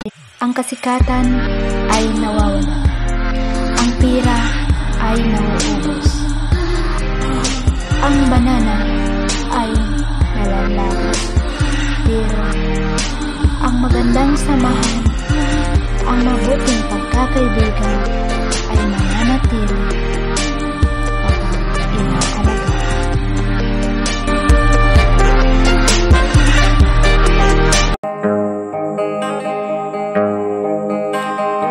Ang kasikatan ay nawawala. Ang pira ay nauubos. Ang banana ay nalalagos. Pero ang magandang samahan, ang mabuting pagkakaibigan ay mananatili kapag inaalaga.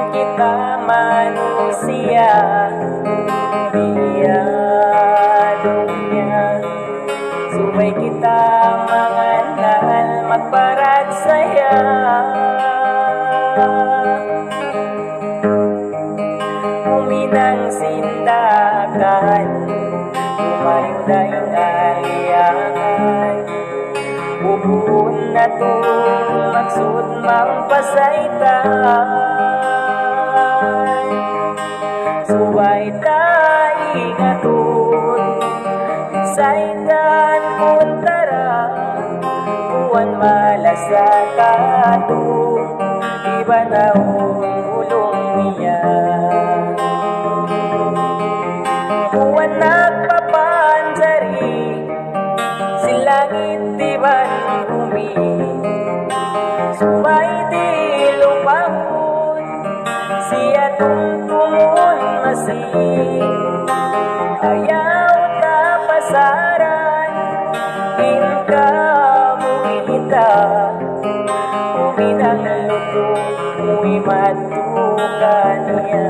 Kita manusia dia dunia, supaya kita mengenal magparat saya. Uminang sindakan, umayo na yung aliangan. Bubuon na itong magsud mampasaitan. Suway tayo ngatun, saitan kuntara, buwan malasakatu, iba na ulong niya. Buwan nagpapansari, silangit diban bumi, suway di lupahon, siya tungtungon masing. Ayaw ta pasaran, hinka buhita, uminang luto, muy matukan niya.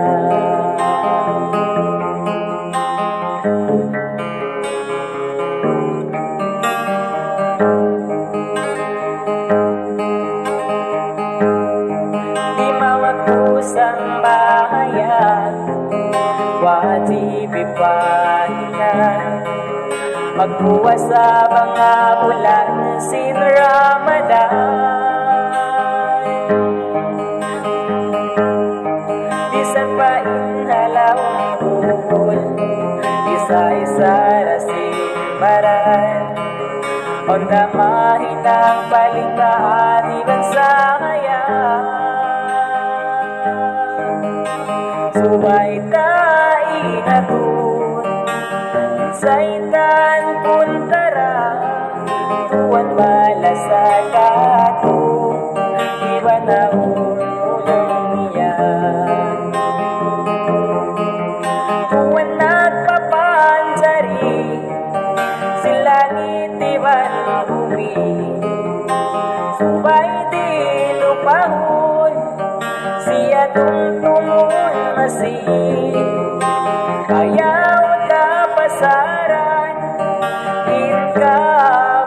Sang bahayan, wajib ipahingan, magbuwas sa mga bulan sin Ramadan. Bisan pa inhalawang bukol, isa-isa rasimbaran, onda mahinang balintaan iban sa hayan. Suway tayo ngatun, saitan kuntara, tuwan malasakatu, iba na ulong niya. Tuwan nagpapansari, silangit iban bumi, suway di lupahon, siya tungtungon masing. Ayaw ta pasaran, hinka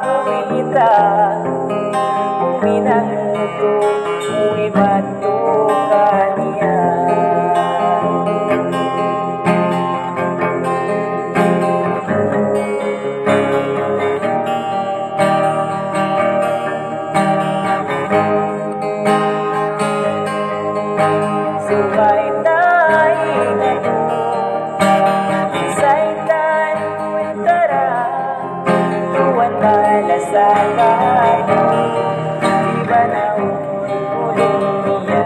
buhita, uminang luto, muy matukan niya. Suway tayo ngatun, saitan kuntara, tuwan malasakatu, iba na ulong niya.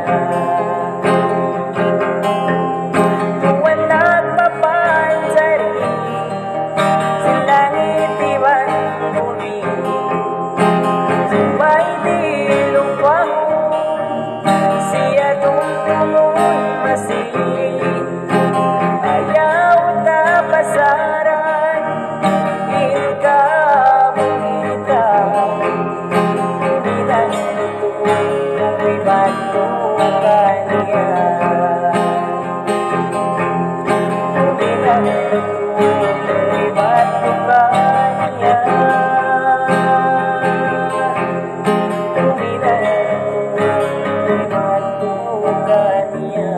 Tuwan nagpapansari, silangit iban bumi, suway di lupahon, siya tungtungon masing. Ayaw ta pasaran, hinka buhita, uminang luto, muy matukan niya. Uminang luto, muy matukan niya. Uminang luto, muy matukan niya.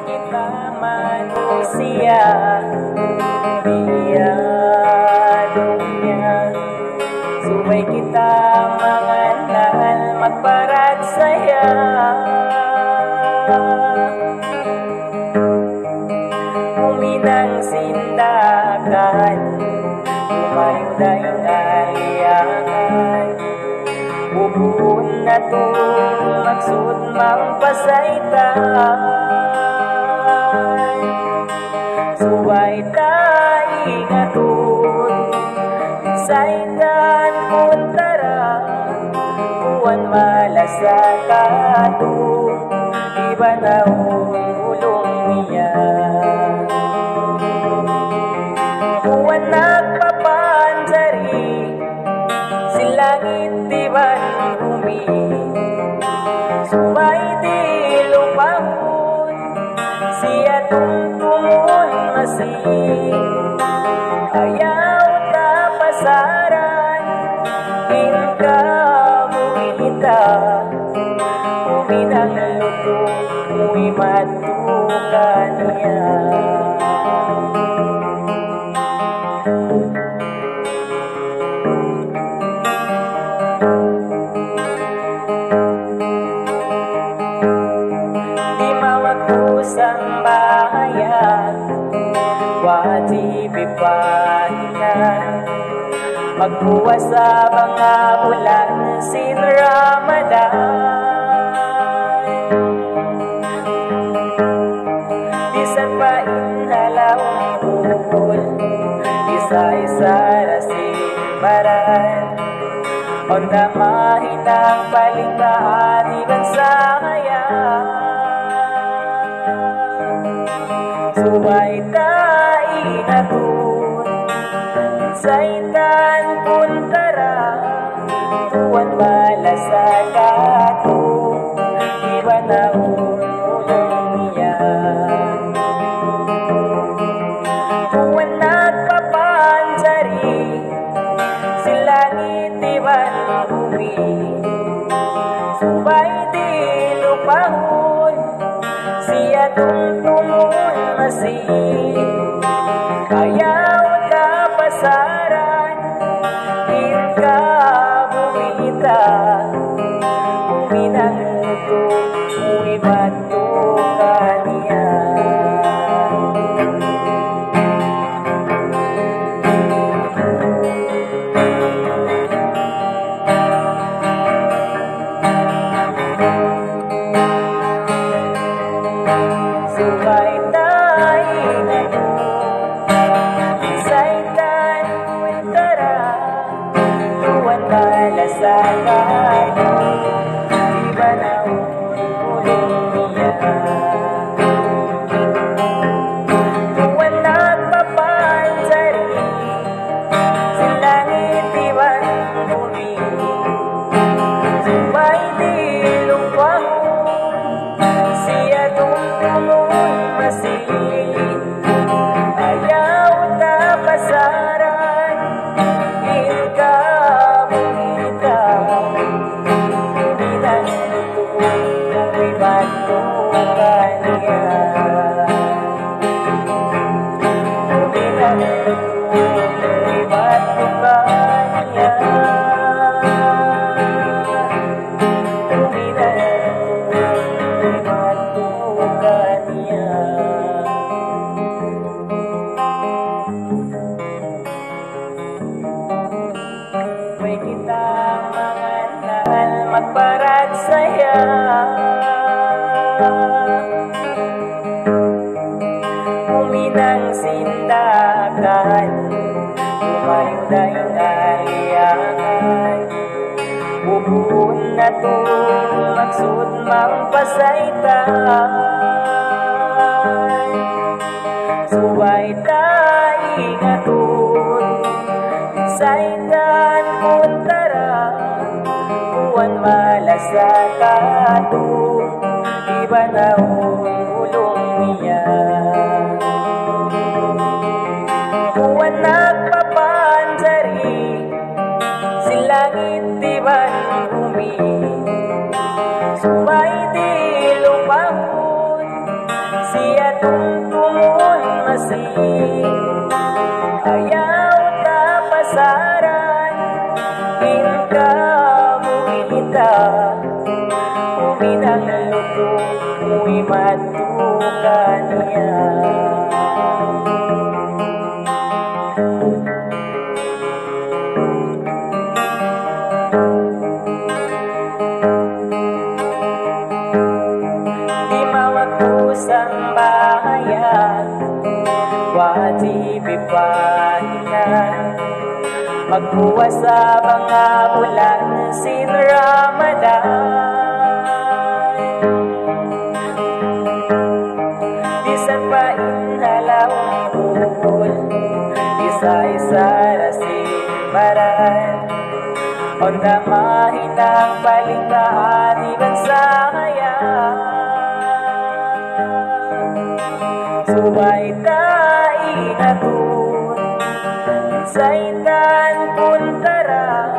Kita manusia dia dunia, supaya kita mengenal magparat saya. Uminang sindakan, umayo na yung aliangan. Ubun na to magsud mampasaytan, suway tayo ingaton saytan kuntara buwan malasakato iba na ulong niya buwan nagpapansari silangit di ba bumi sumay di lupahon siya tungtungon masing ayaw ta pasaran inka buhita uminang luto muy matuka niya sang bahayan wajib ipahingan magbuwas sa mga bulan sin Ramadan bisan pa inhalawang bukol isa-isa rasin baran onda mahitang palintaan iban sa ngayon suway tayo inatun saytan kuntara tuwan malasakato iba na ulong niya tuwan nagpapansari silangit iban bumi suway di lupahon siya tungtungon masing ayaw ta pasaran inka buhita uminang luto muy matuka niya suway tayo saytan kuntara tuwan malasakato iba na ulong niya tuwan nagpapansari silangit iban bumi suway di lupahon siya tungtungon masing ayaw ta pasaran inka buhita uminang luto muy matuka niya uminang luto muy matuka niya uminang luto muy matuka niya may kitang mga nahal magparat saya uminang sindakan umayo na yung aliyangan ubun na to magsud mampasaytan suway tayo ingaton saytan kuntara buwan malasakato iba na ulong niya buwan nagpapansari silangit iban bumi sumay di lupahon siya tungtungon masing ayaw ta pasaran inka buhita uminang luto muy matuka niya sang bahayan, wati bipahinan, magbuwas sa mga bulan sin Ramadan. Bisan pa inhalawang bukol, isa-isa na simbaran, pagdamahin ang baligtaan iban sa ngayon. Subay tainatun, saitan puntara,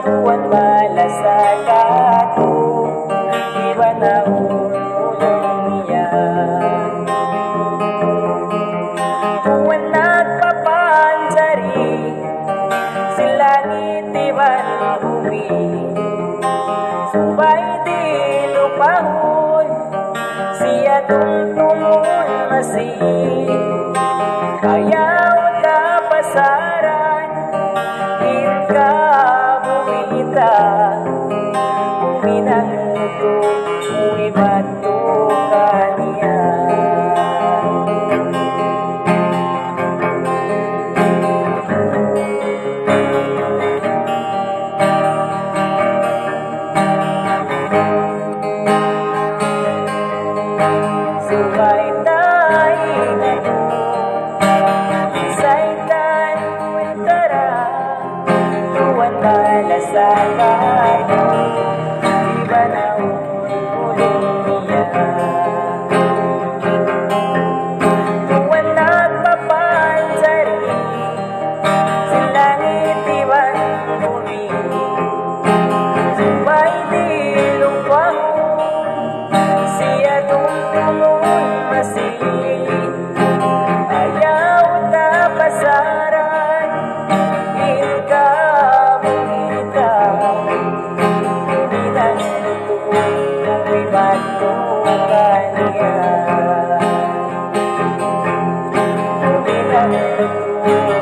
tuwan balas sa kato, iba na ulong niya. Tuwan nagpapansari, sila ngitiban bumi, subay di lupahon, siya tungtungon masih, ayaw ka pasaran, ka bumita, buminang ito, uwibat to kaniya. Subay tainatun, saitan puntara, tuwan balas sa kato, iba na ulong niya. Tuwan nagpapansari, sila ngitiban bumi, subay di lupahon, siya tungtungon masih, ayaw na pasaran, ka bumita, buminang ito, uwibat to kaniya. Buminang ito,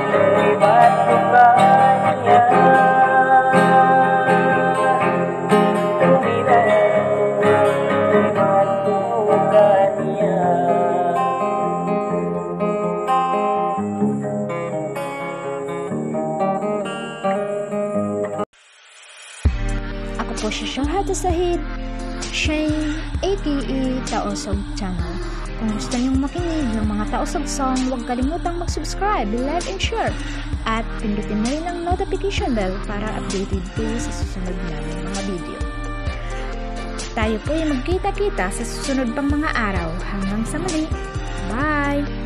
uwibat to kaniya. Buminang ito, uwibat to kaniya. Ako po si Shahada Sahid, Shane, aka Taosog Channel. Kung gusto niyong makinig ng mga Taosog song, huwag kalimutang mag-subscribe, like, and share. At pindutin na rin ang notification bell para updated kayo sa susunod namin mga video. Tayo po ay magkita-kita sa susunod pang mga araw. Hanggang sa muli. Bye!